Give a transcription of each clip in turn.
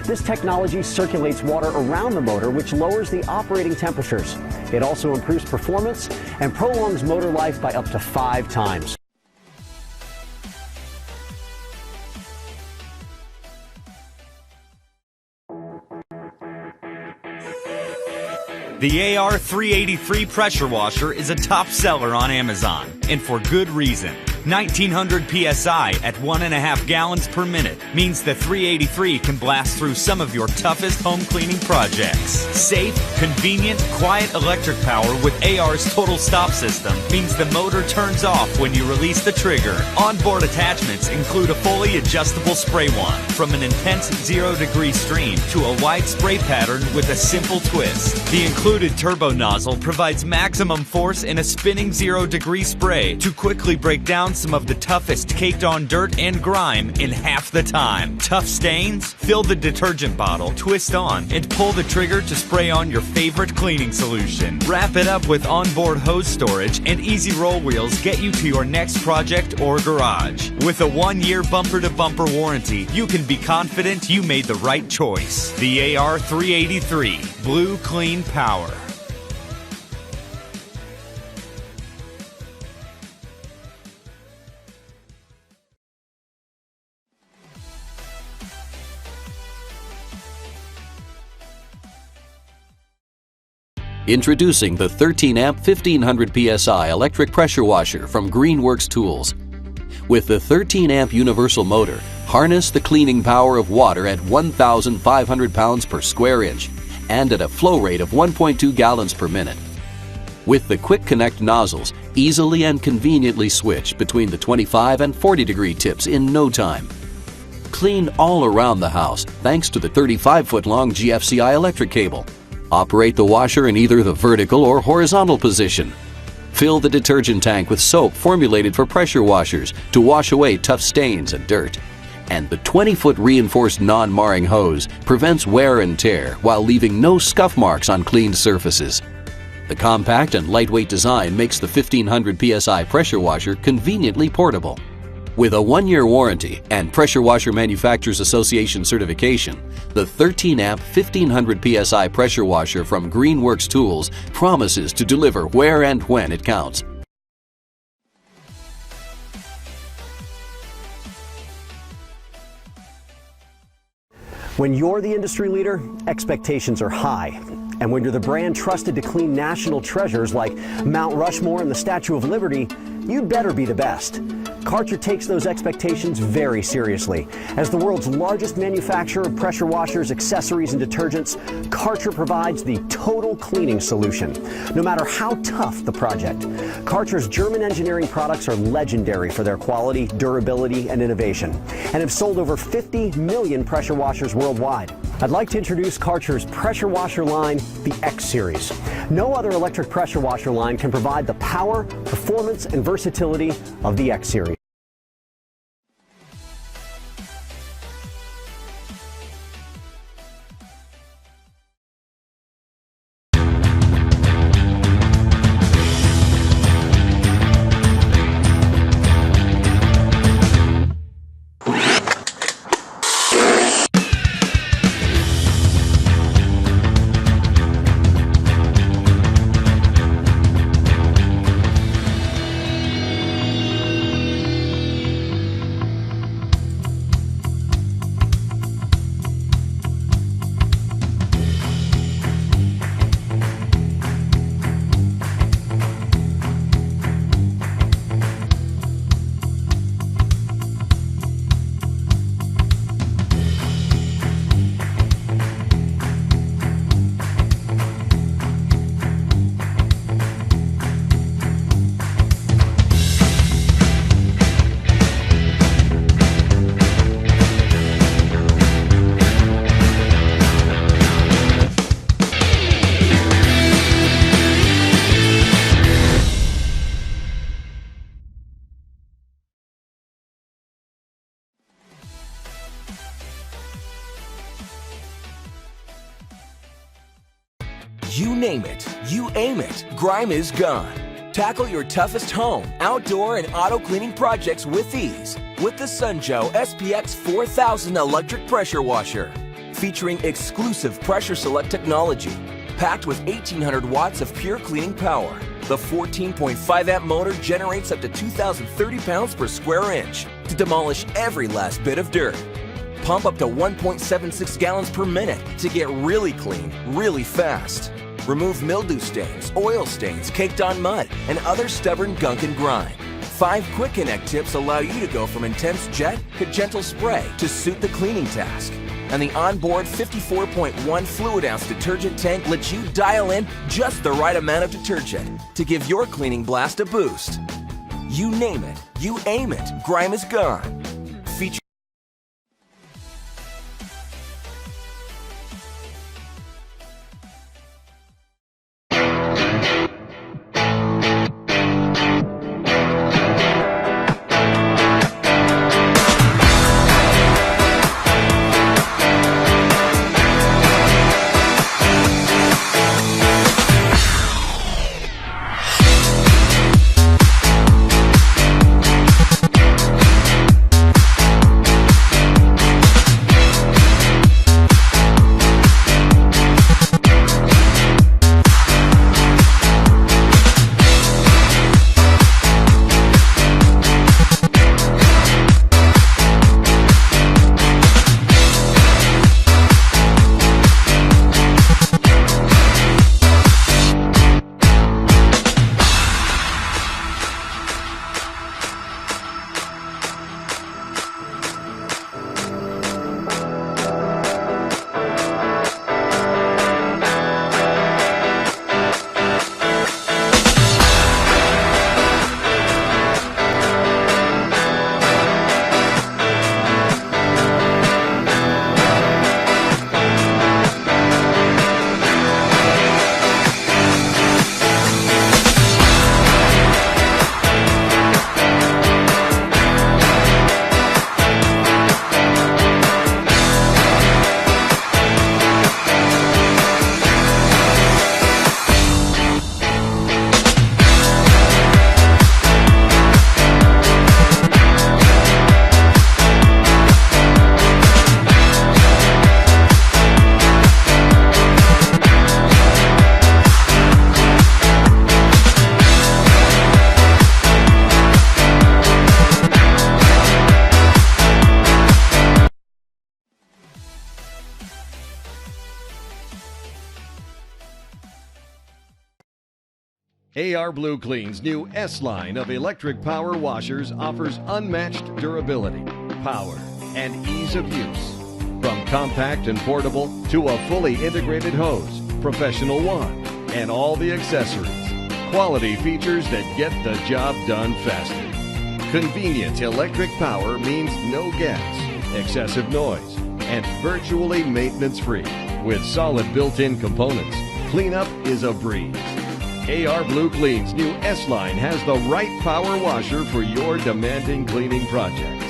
This technology circulates water around the motor, which lowers the operating temperatures. It also improves performance and prolongs motor life by up to 5 times. The AR383 pressure washer is a top seller on Amazon, and for good reason. 1900 psi at 1.5 gallons per minute means the 383 can blast through some of your toughest home cleaning projects. Safe, convenient, quiet electric power with AR's total stop system means the motor turns off when you release the trigger. Onboard attachments include a fully adjustable spray wand, from an intense 0-degree stream to a wide spray pattern with a simple twist. The included turbo nozzle provides maximum force in a spinning 0-degree spray to quickly break down some of the toughest caked-on dirt and grime in half the time. Tough stains? Fill the detergent bottle, twist on, and pull the trigger to spray on your favorite cleaning solution. Wrap it up with onboard hose storage, and easy roll wheels get you to your next project or garage. With a 1-year bumper-to-bumper warranty, you can be confident you made the right choice. The AR383 Blue Clean Power. Introducing the 13-amp 1500 psi electric pressure washer from Greenworks Tools. With the 13-amp universal motor, harness the cleaning power of water at 1,500 pounds per square inch and at a flow rate of 1.2 gallons per minute. With the quick connect nozzles, easily and conveniently switch between the 25 and 40-degree tips in no time. Clean all around the house thanks to the 35-foot-long GFCI electric cable. Operate the washer in either the vertical or horizontal position. Fill the detergent tank with soap formulated for pressure washers to wash away tough stains and dirt. And the 20-foot reinforced non-marring hose prevents wear and tear while leaving no scuff marks on cleaned surfaces. The compact and lightweight design makes the 1500 psi pressure washer conveniently portable. With a 1-year warranty and Pressure Washer Manufacturers Association certification, the 13-amp 1500 psi pressure washer from Greenworks Tools promises to deliver where and when it counts. When you're the industry leader, expectations are high. And when you're the brand trusted to clean national treasures like Mount Rushmore and the Statue of Liberty, you'd better be the best. Karcher takes those expectations very seriously. As the world's largest manufacturer of pressure washers, accessories, and detergents, Karcher provides the total cleaning solution. No matter how tough the project, Karcher's German engineering products are legendary for their quality, durability, and innovation, and have sold over 50 million pressure washers worldwide. I'd like to introduce Karcher's pressure washer line, the X Series. No other electric pressure washer line can provide the power, performance, and versatility of the X Series. You name it, you aim it, grime is gone. Tackle your toughest home, outdoor, and auto cleaning projects with ease with the Sunjoe SPX 4000 electric pressure washer. featuring exclusive Pressure Select technology, packed with 1,800 watts of pure cleaning power. The 14.5 amp motor generates up to 2,030 pounds per square inch to demolish every last bit of dirt. Pump up to 1.76 gallons per minute to get really clean, really fast. Remove mildew stains, oil stains, caked on mud, and other stubborn gunk and grime. 5 quick connect tips allow you to go from intense jet to gentle spray to suit the cleaning task. And the onboard 54.1 fluid ounce detergent tank lets you dial in just the right amount of detergent to give your cleaning blast a boost. You name it, you aim it, grime is gone. Feature AR Blue Clean's new S line of electric power washers offers unmatched durability, power, and ease of use. From compact and portable to a fully integrated hose, professional wand, and all the accessories. Quality features that get the job done faster. Convenient electric power means no gas, excessive noise, and virtually maintenance-free. With solid built-in components, cleanup is a breeze. AR Blue Clean's new S-Line has the right power washer for your demanding cleaning projects.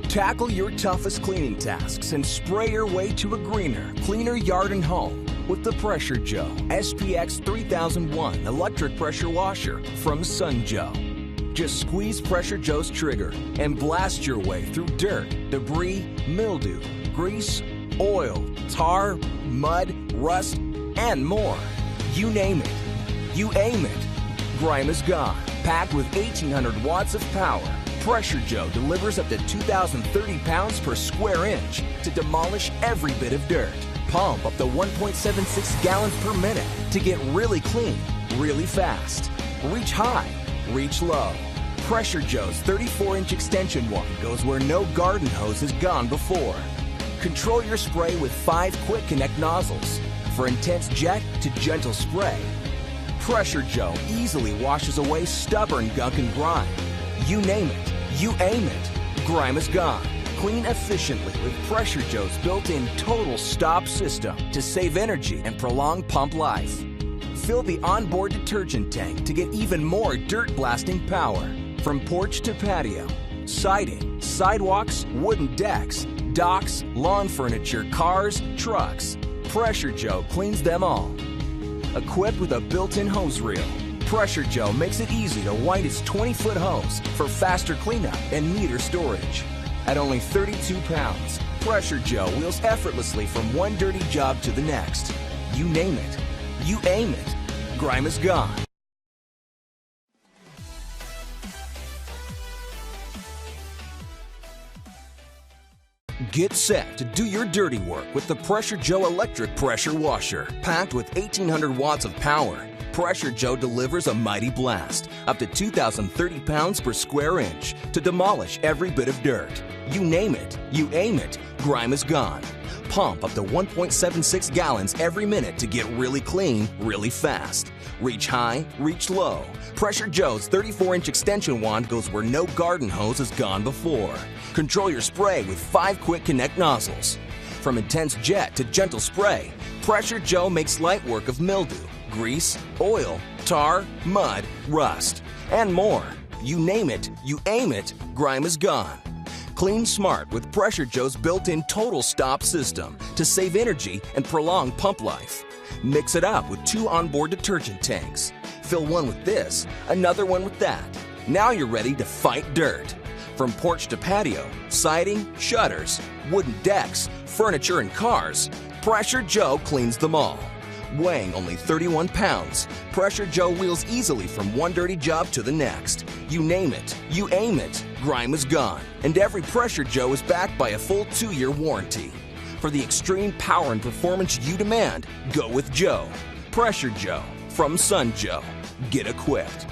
Tackle your toughest cleaning tasks and spray your way to a greener, cleaner yard and home with the Pressure Joe SPX 3001 electric pressure washer from Sun Joe. Just squeeze Pressure Joe's trigger and blast your way through dirt, debris, mildew, grease, oil, tar, mud, rust, and more. You name it. You aim it. Grime is gone. Packed with 1,800 watts of power, Pressure Joe delivers up to 2,030 pounds per square inch to demolish every bit of dirt. Pump up to 1.76 gallons per minute to get really clean, really fast. Reach high, reach low. Pressure Joe's 34-inch extension wand goes where no garden hose has gone before. Control your spray with 5 quick connect nozzles for intense jet to gentle spray. Pressure Joe easily washes away stubborn gunk and grime. You name it, you aim it, grime is gone. Clean efficiently with Pressure Joe's built-in total stop system to save energy and prolong pump life. Fill the onboard detergent tank to get even more dirt blasting power from porch to patio. siding, sidewalks, wooden decks, docks, lawn furniture, cars, trucks. Pressure Joe cleans them all. Equipped with a built-in hose reel, Pressure Joe makes it easy to wind its 20-foot hose for faster cleanup and neater storage. At only 32 pounds, Pressure Joe wheels effortlessly from one dirty job to the next. You name it. You aim it. Grime is gone. Get set to do your dirty work with the Pressure Joe electric pressure washer. Packed with 1,800 watts of power, Pressure Joe delivers a mighty blast, up to 2,030 pounds per square inch, to demolish every bit of dirt. You name it, you aim it, grime is gone. Pump up to 1.76 gallons every minute to get really clean, really fast. Reach high, reach low. Pressure Joe's 34-inch extension wand goes where no garden hose has gone before. Control your spray with 5 quick connect nozzles. From intense jet to gentle spray, Pressure Joe makes light work of mildew, grease, oil, tar, mud, rust, and more. You name it, you aim it, grime is gone. Clean smart with Pressure Joe's built-in total stop system to save energy and prolong pump life. Mix it up with 2 onboard detergent tanks. Fill one with this, another one with that. Now you're ready to fight dirt. From porch to patio, siding, shutters, wooden decks, furniture, and cars, Pressure Joe cleans them all. Weighing only 31 pounds, Pressure Joe wheels easily from one dirty job to the next. You name it, you aim it, grime is gone. And every Pressure Joe is backed by a full 2-year warranty. For the extreme power and performance you demand, go with Joe. Pressure Joe from Sun Joe. Get equipped.